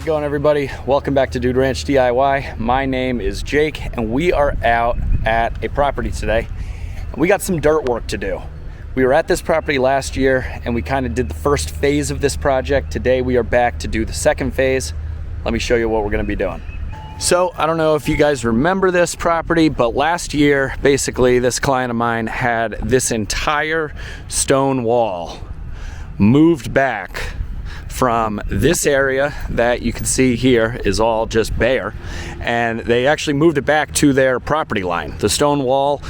going, everybody? Welcome back to Dude Ranch DIY. My name is Jake and we are out at a property today. We got some dirt work to do. We were at this property last year and we kind of did the first phase of this project. Today we are back to do the second phase. Let me show you what we're going to be doing. So I don't know if you guys remember this property, but last year basically this client of mine had this entire stone wall moved back from this area that you can see here is all just bare, and they actually moved it back to their property line. The stone wall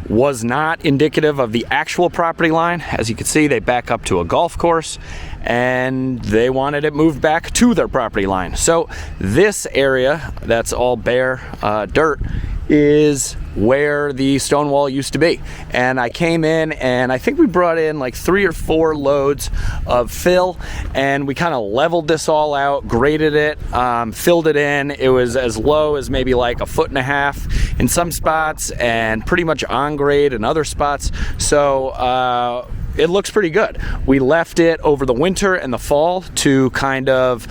was not indicative of the actual property line. As you can see, they back up to a golf course and they wanted it moved back to their property line. So this area that's all bare dirt is where the stone wall used to be. And I came in and I think we brought in like 3 or 4 loads of fill, and we kind of leveled this all out, graded it, filled it in. It was as low as maybe like 1.5 feet in some spots and pretty much on grade in other spots. So it looks pretty good. We left it over the winter and the fall to kind of,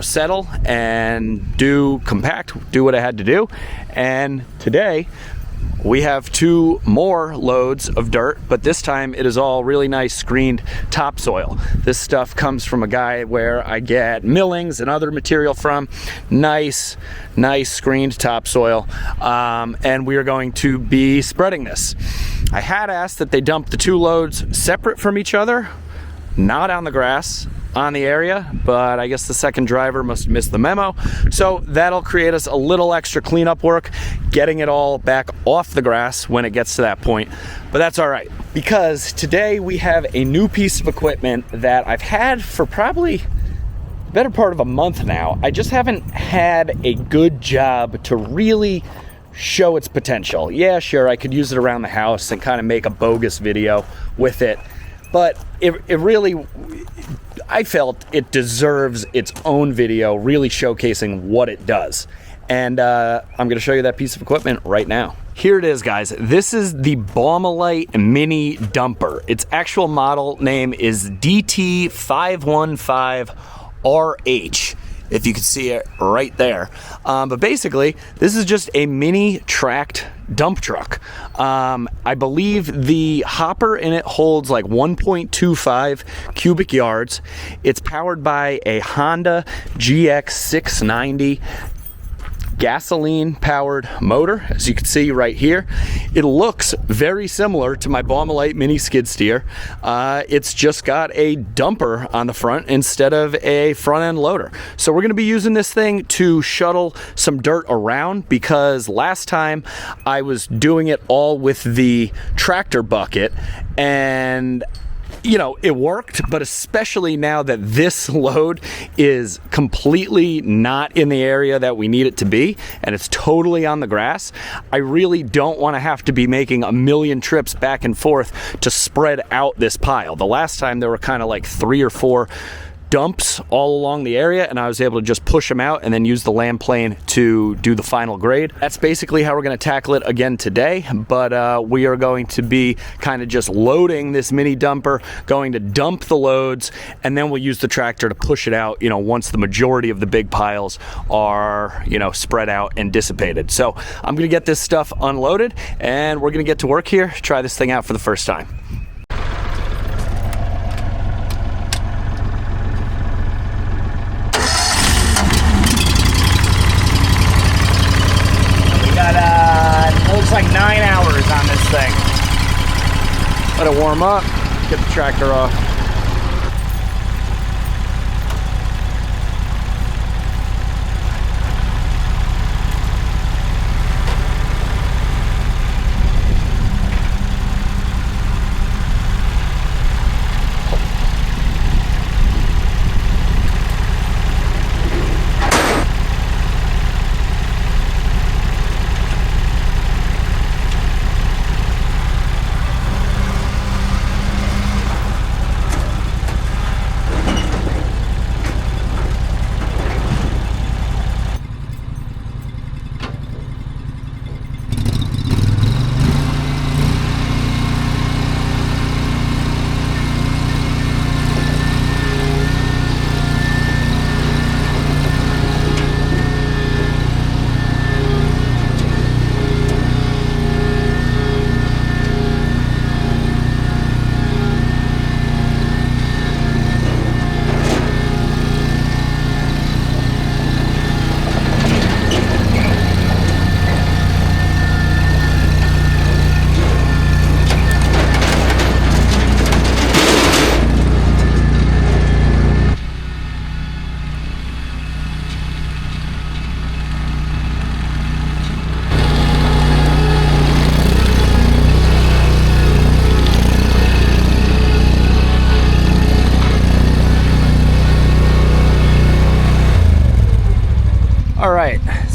settle and do what it had to do. And today we have 2 more loads of dirt, but this time it is all really nice screened topsoil. This stuff comes from a guy where I get millings and other material from. Nice screened topsoil. And we are going to be spreading this. I had asked that they dump the 2 loads separate from each other, not on the grass, on the area, but I guess the second driver must have missed the memo. So that'll create us a little extra cleanup work, getting it all back off the grass when it gets to that point. But that's all right, because today we have a new piece of equipment that I've had for probably the better part of a month now. I just haven't had a good job to really show its potential. Yeah, sure, I could use it around the house and kind of make a bogus video with it, but it really, I felt it deserves its own video really showcasing what it does. And I'm going to show you that piece of equipment right now. Here it is, guys. This is the Baumalight Mini Dumper. Its actual model name is DT515RH. If you can see it right there. But basically, this is just a mini tracked dump truck. I believe the hopper in it holds like 1.25 cubic yards. It's powered by a Honda GX690 gasoline powered motor, as you can see right here. It looks very similar to my Baumalight mini skid steer. It's just got a dumper on the front instead of a front end loader. So we're going to be using this thing to shuttle some dirt around, because last time I was doing it all with the tractor bucket and it worked, but especially now that this load is completely not in the area that we need it to be, and it's totally on the grass, I really don't want to have to be making a million trips back and forth to spread out this pile. The last time there were kind of like 3 or 4 dumps all along the area, and I was able to just push them out and then use the land plane to do the final grade. That's basically how we're going to tackle it again today, but we are going to be kind of just loading this mini dumper, going to dump the loads, and then we'll use the tractor to push it out, once the majority of the big piles are, spread out and dissipated. So I'm going to get this stuff unloaded, and we're going to get to work here, try this thing out for the first time. Like 9 hours on this thing. Let it warm up, get the tractor off.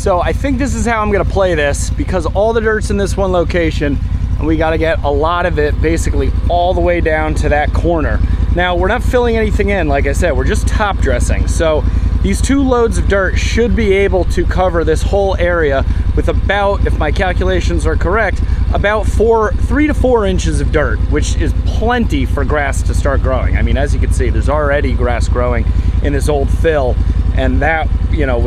So I think this is how I'm gonna play this, because all the dirt's in this one location and we gotta get a lot of it basically all the way down to that corner. Now, we're not filling anything in, like I said, we're just top dressing. So these 2 loads of dirt should be able to cover this whole area with about, if my calculations are correct, about 3 to 4 inches of dirt, which is plenty for grass to start growing. I mean, as you can see, there's already grass growing in this old fill, and that, you know,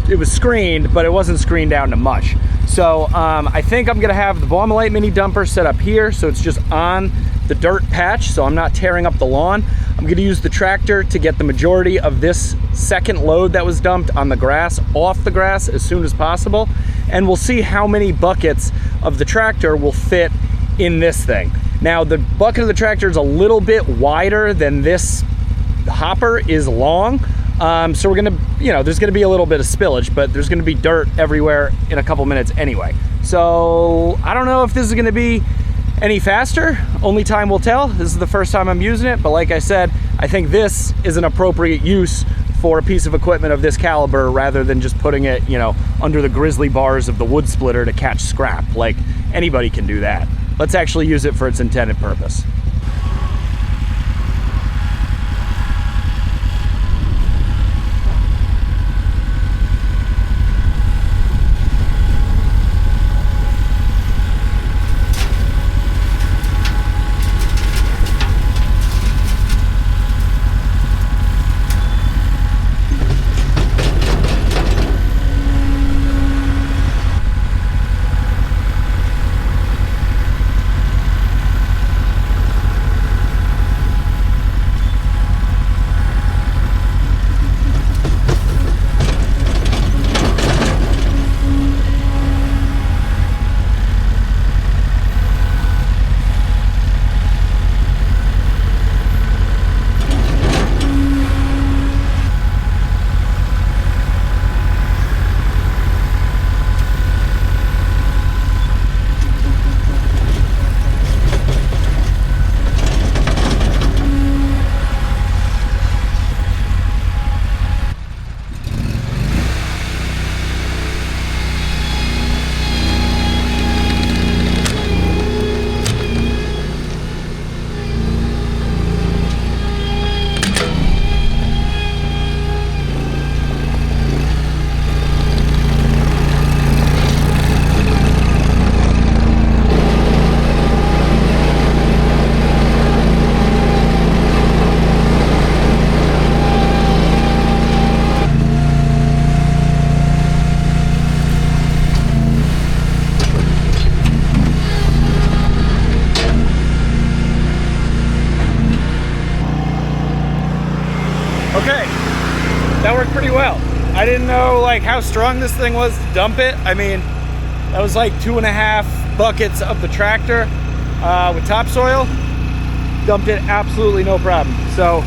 it was screened, but it wasn't screened down to much. So I think I'm gonna have the Baumalight Mini Dumper set up here, so it's just on the dirt patch, so I'm not tearing up the lawn. I'm gonna use the tractor to get the majority of this second load that was dumped on the grass off the grass as soon as possible, and we'll see how many buckets of the tractor will fit in this thing. Now, the bucket of the tractor is a little bit wider than this hopper is long, so we're gonna, you know, there's gonna be a little bit of spillage, but there's gonna be dirt everywhere in a couple minutes anyway. So I don't know if this is gonna be any faster, only time will tell. This is the first time I'm using it, but like I said, I think this is an appropriate use for a piece of equipment of this caliber, rather than just putting it, you know, under the grizzly bars of the wood splitter to catch scrap. Like, anybody can do that. Let's actually use it for its intended purpose. That worked pretty well. I didn't know like how strong this thing was to dump it. I mean, that was like 2.5 buckets of the tractor with topsoil. Dumped it absolutely no problem. So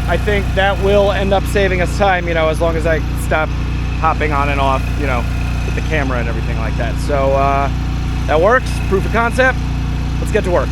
I think that will end up saving us time, you know, as long as I stop hopping on and off, you know, with the camera and everything like that. So that works, proof of concept. Let's get to work.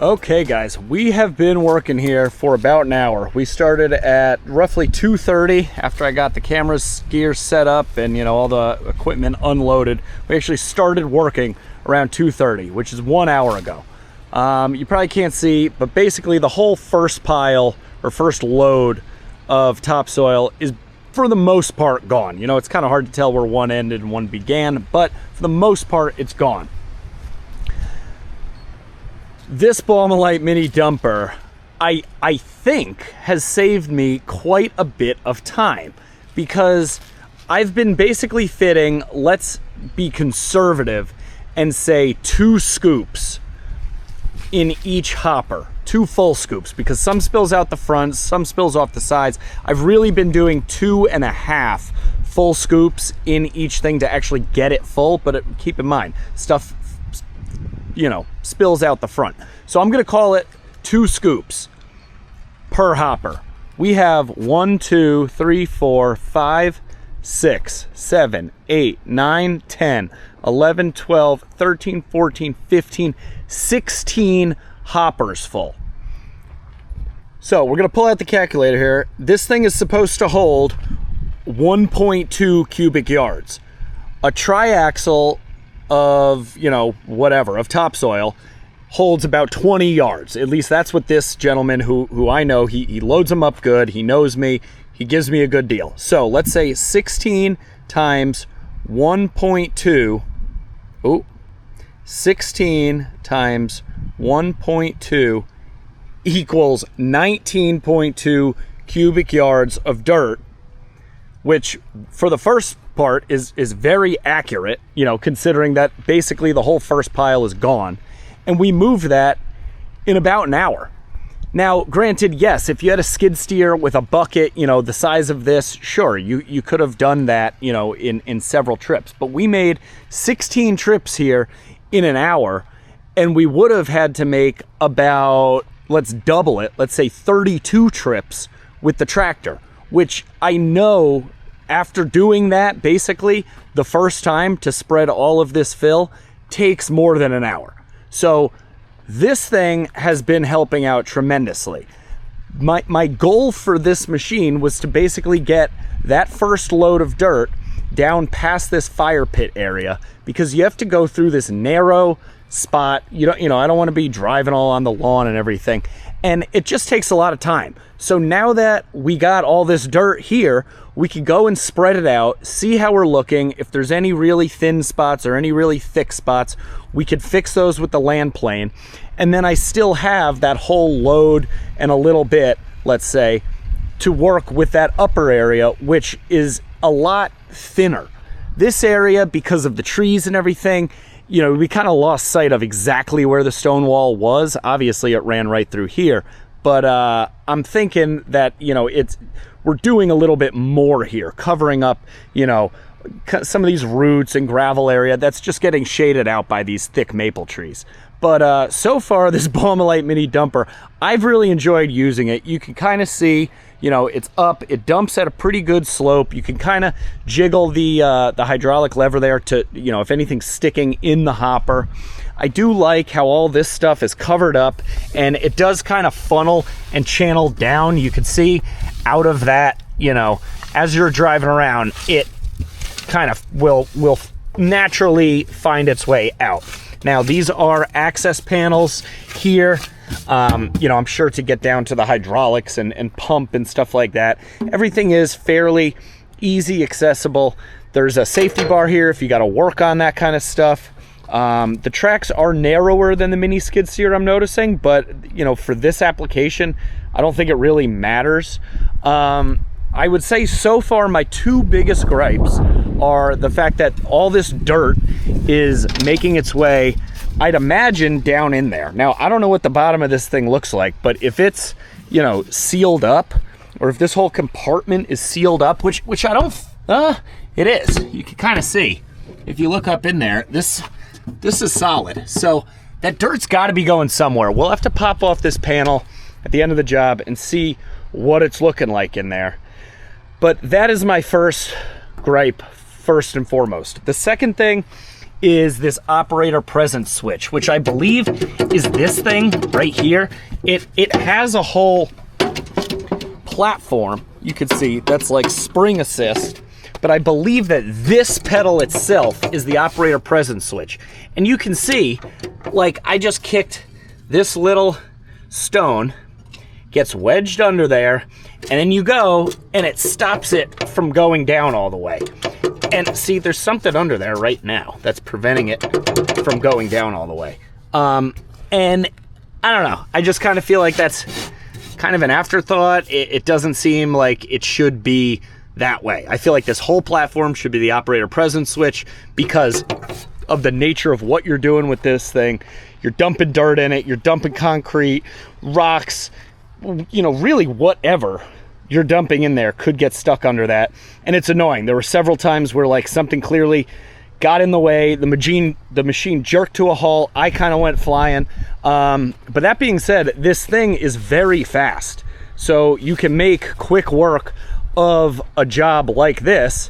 Okay guys, we have been working here for about an hour. We started at roughly 2:30 after I got the camera's gear set up and all the equipment unloaded. We actually started working around 2:30, which is 1 hour ago. You probably can't see, but basically the whole first pile or first load of topsoil is for the most part gone. It's kind of hard to tell where one ended and one began, but for the most part it's gone. This Baumalight Mini Dumper, I think, has saved me quite a bit of time because I've been basically fitting, let's be conservative, and say 2 scoops in each hopper. 2 full scoops, because some spills out the front, some spills off the sides. I've really been doing 2.5 full scoops in each thing to actually get it full, but keep in mind, stuff spills out the front. So I'm gonna call it 2 scoops per hopper. We have 1, 2, 3, 4, 5, 6, 7, 8, 9, 10, 11, 12, 13, 14, 15, 16 hoppers full. So we're gonna pull out the calculator here. This thing is supposed to hold 1.2 cubic yards. A triaxle of of topsoil holds about 20 yards. At least that's what this gentleman who I know, he loads them up good, he knows me, he gives me a good deal. So let's say 16 times 1.2, 16 times 1.2 equals 19.2 cubic yards of dirt, which for the first part is very accurate, considering that basically the whole first pile is gone. And we moved that in about an hour. Now, granted, yes, if you had a skid steer with a bucket, the size of this, sure, you could have done that, in several trips. But we made 16 trips here in an hour, and we would have had to make about, let's double it, let's say 32 trips with the tractor, which I know after doing that, basically, the first time to spread all of this fill takes more than an hour. So this thing has been helping out tremendously. My goal for this machine was to basically get that first load of dirt down past this fire pit area, because you have to go through this narrow spot. I don't want to be driving all on the lawn and everything, and it just takes a lot of time. So now that we got all this dirt here, we could go and spread it out, see how we're looking. If there's any really thin spots or any really thick spots, we could fix those with the land plane. And then I still have that whole load and a little bit, let's say, to work with that upper area, which is a lot thinner. This area, because of the trees and everything, we kind of lost sight of exactly where the stone wall was. Obviously, it ran right through here. But I'm thinking that, we're doing a little bit more here, covering up, some of these roots and gravel area that's just getting shaded out by these thick maple trees. But so far, this Baumalight Mini Dumper, I've really enjoyed using it. You can kind of see, it's up, it dumps at a pretty good slope. You can kind of jiggle the hydraulic lever there to, if anything's sticking in the hopper. I do like how all this stuff is covered up, and it does kind of funnel and channel down. You can see out of that, as you're driving around, it kind of will naturally find its way out. Now, these are access panels here, I'm sure to get down to the hydraulics and pump and stuff like that. Everything is fairly easy accessible. There's a safety bar here if you got to work on that kind of stuff. The tracks are narrower than the mini skid steer, I'm noticing, but for this application, I don't think it really matters. I would say so far my 2 biggest gripes are the fact that all this dirt is making its way, I'd imagine, down in there. Now, I don't know what the bottom of this thing looks like, but if it's, sealed up, or if this whole compartment is sealed up, which I don't, it is. You can kind of see, if you look up in there, this is solid. So that dirt's got to be going somewhere. We'll have to pop off this panel at the end of the job and see what it's looking like in there. But that is my first gripe, first and foremost. The second thing is this operator presence switch, which I believe is this thing right here. It has a whole platform, you can see, that's like spring assist, but I believe that this pedal itself is the operator presence switch. And you can see, like, I just kicked this little stone, gets wedged under there, and then you go and it stops it from going down all the way. And see, there's something under there right now that's preventing it from going down all the way. And I don't know, I just kind of feel like that's kind of an afterthought. It doesn't seem like it should be that way. I feel like this whole platform should be the operator presence switch because of the nature of what you're doing with this thing. You're dumping dirt in it, you're dumping concrete, rocks, you know, really whatever you're dumping in there could get stuck under that. And it's annoying. There were several times where like something clearly got in the way, the machine jerked to a halt, I kind of went flying. But that being said, this thing is very fast. So you can make quick work of a job like this,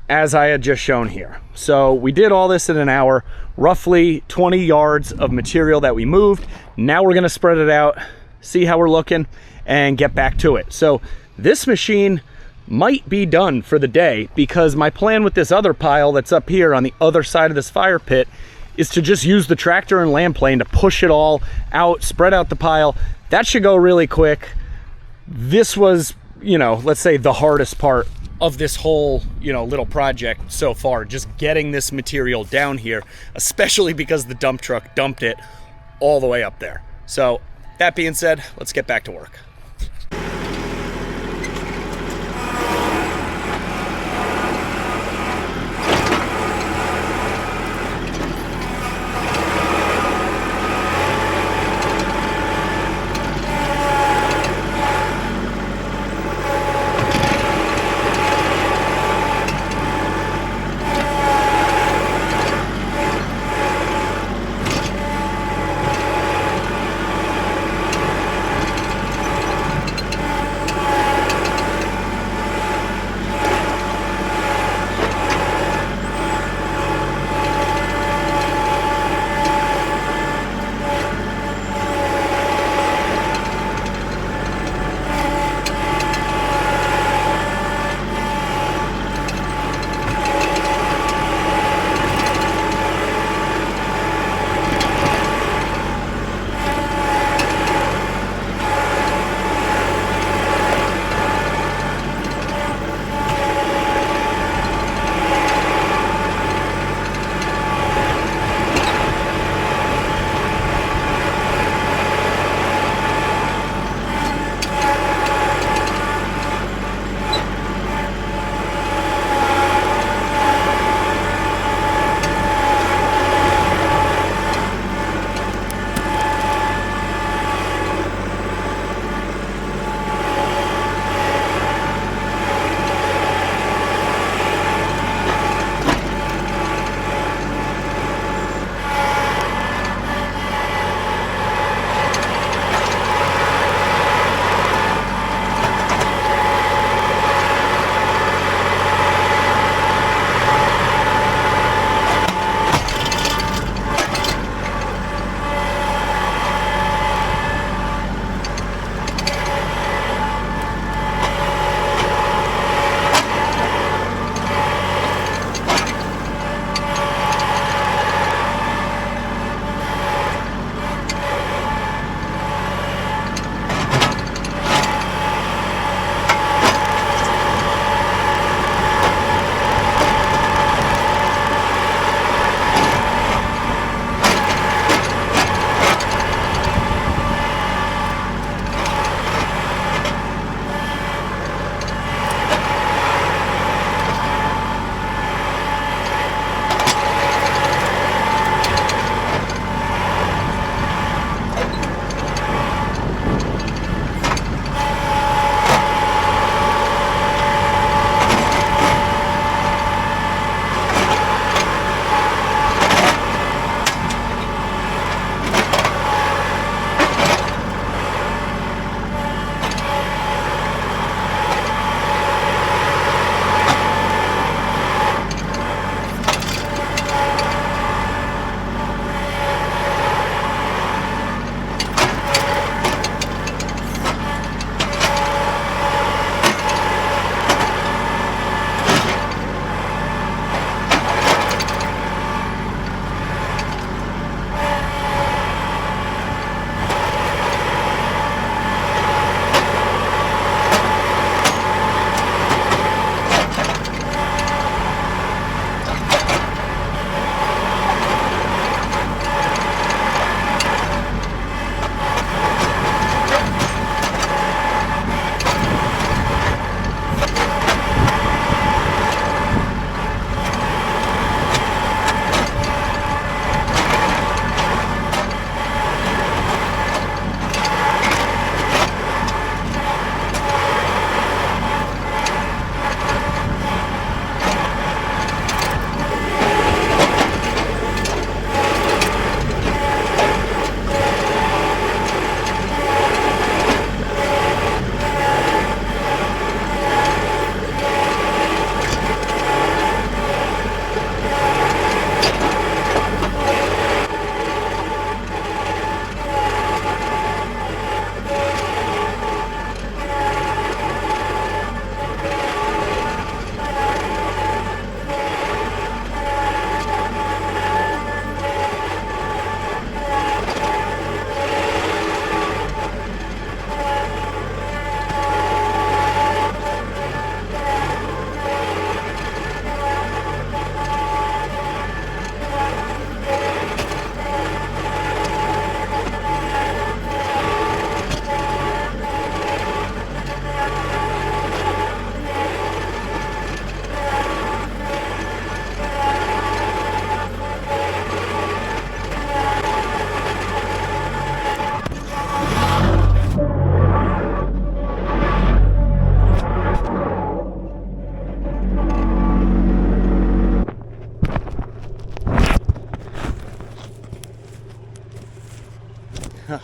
as I had just shown here. So we did all this in an hour, roughly 20 yards of material that we moved. Now we're gonna spread it out, see how we're looking, and get back to it. So this machine might be done for the day because my plan with this other pile that's up here on the other side of this fire pit is to just use the tractor and land plane to push it all out, spread out the pile. That should go really quick. This was, you know, let's say the hardest part of this whole, you know, little project so far, just getting this material down here, especially because the dump truck dumped it all the way up there. So that being said, let's get back to work.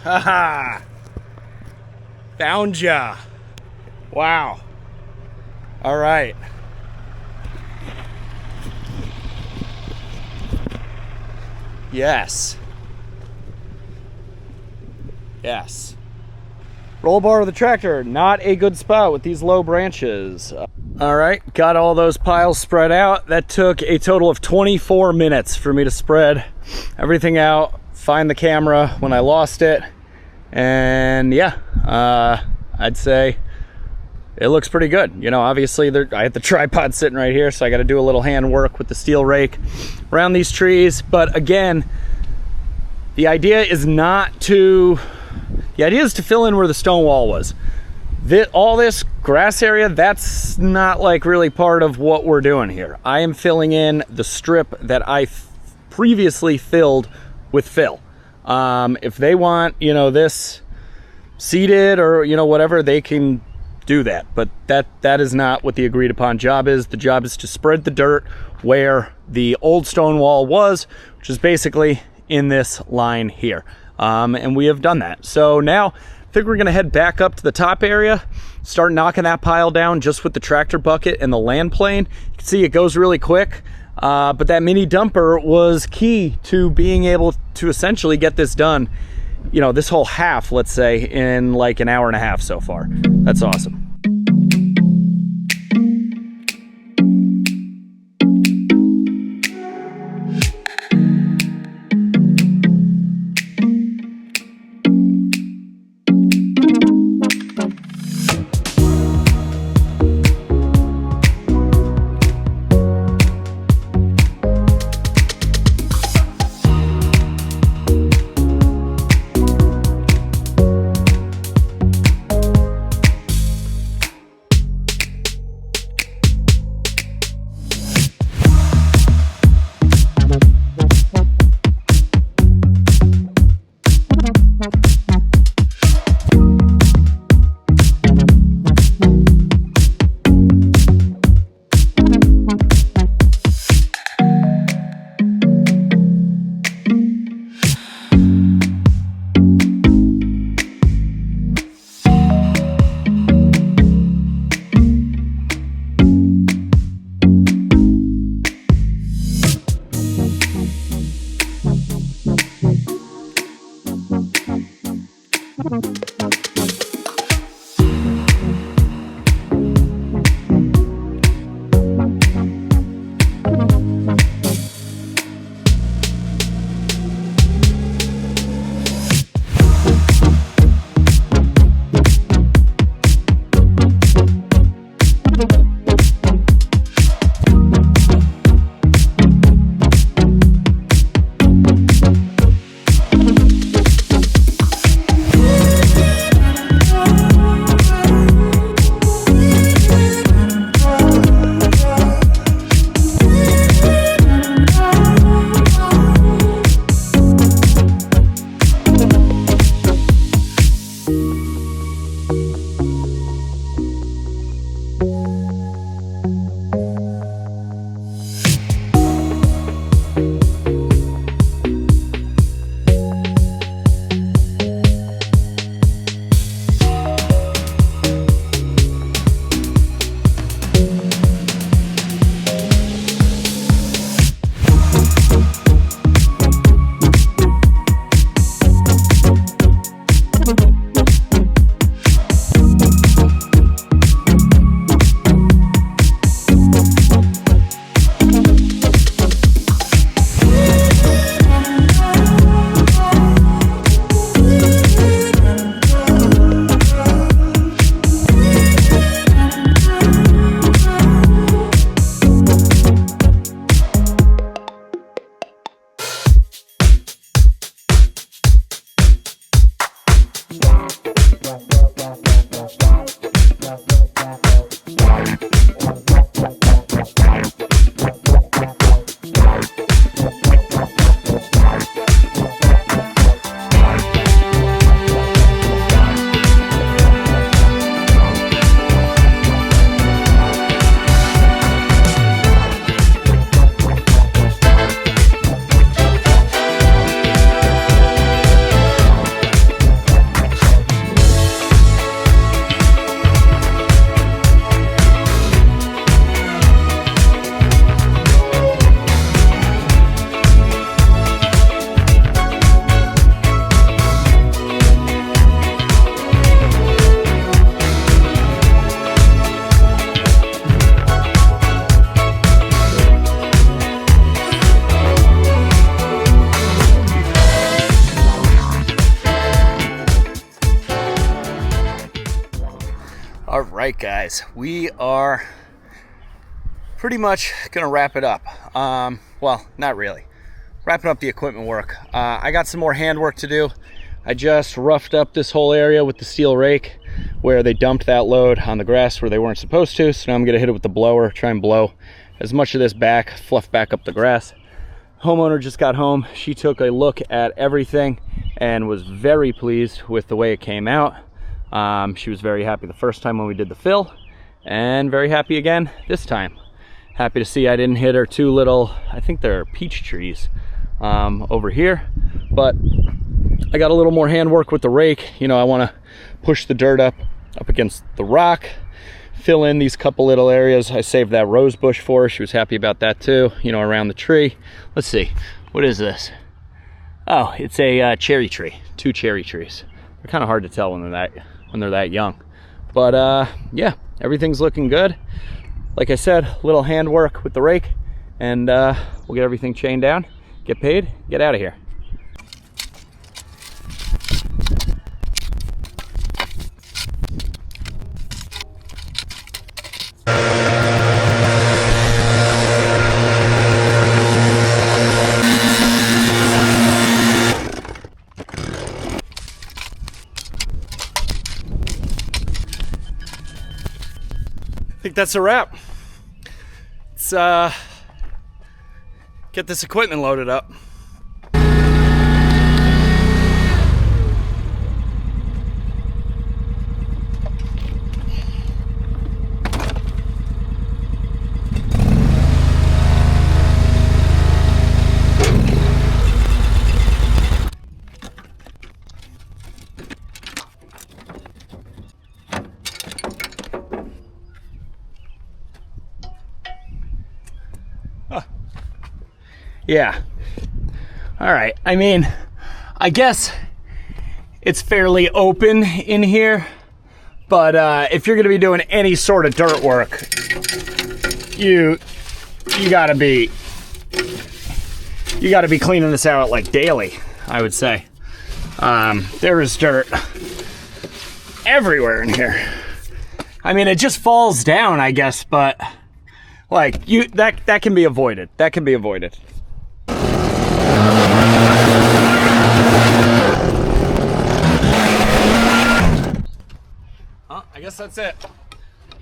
Haha! Found ya! Wow. All right. Yes. Yes. Roll bar of the tractor, not a good spot with these low branches. All right, got all those piles spread out. That took a total of 24 minutes for me to spread everything out, find the camera when I lost it, and yeah, I'd say it looks pretty good. You know, obviously I have the tripod sitting right here, so I got to do a little hand work with the Stihl rake around these trees. But again, the idea is to fill in where the stone wall was. All this grass area, that's not like really part of what we're doing here. I am filling in the strip that I previously filled with fill. If they want, you know, this seeded or, you know, whatever, they can do that. But that is not what the agreed upon job is. The job is to spread the dirt where the old stone wall was, which is basically in this line here. And we have done that. So now I think we're gonna head back up to the top area, start knocking that pile down just with the tractor bucket and the land plane. You can see it goes really quick, but that mini dumper was key to being able to essentially get this done, you know, this whole half, let's say, in like an hour and a half so far. That's awesome. guys, we are pretty much gonna wrap it up. Well, not really. Wrapping up the equipment work. I got some more hand work to do. I just roughed up this whole area with the Stihl rake where they dumped that load on the grass where they weren't supposed to. So now I'm gonna hit it with the blower, try and blow as much of this back, fluff back up the grass. Homeowner just got home. She took a look at everything and was very pleased with the way it came out. She was very happy the first time when we did the fill, and very happy again this time. Happy to see I didn't hit her two little, I think they're peach trees over here, but I got a little more hand work with the rake. You know, I want to push the dirt up against the rock, fill in these couple little areas. I saved that rose bush for her. She was happy about that too, you know, around the tree. Let's see, what is this? Oh, it's a cherry tree, 2 cherry trees. They're kind of hard to tell when they're that young. But yeah, everything's looking good. Like I said, a little hand work with the rake, and we'll get everything chained down, get paid, get out of here. I think that's a wrap. Let's get this equipment loaded up. Yeah. All right. I mean, I guess it's fairly open in here, but if you're going to be doing any sort of dirt work, you gotta be cleaning this out like daily, I would say. There is dirt everywhere in here. I mean, it just falls down, I guess, but like that can be avoided. That can be avoided. I guess that's it.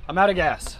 I'm out of gas.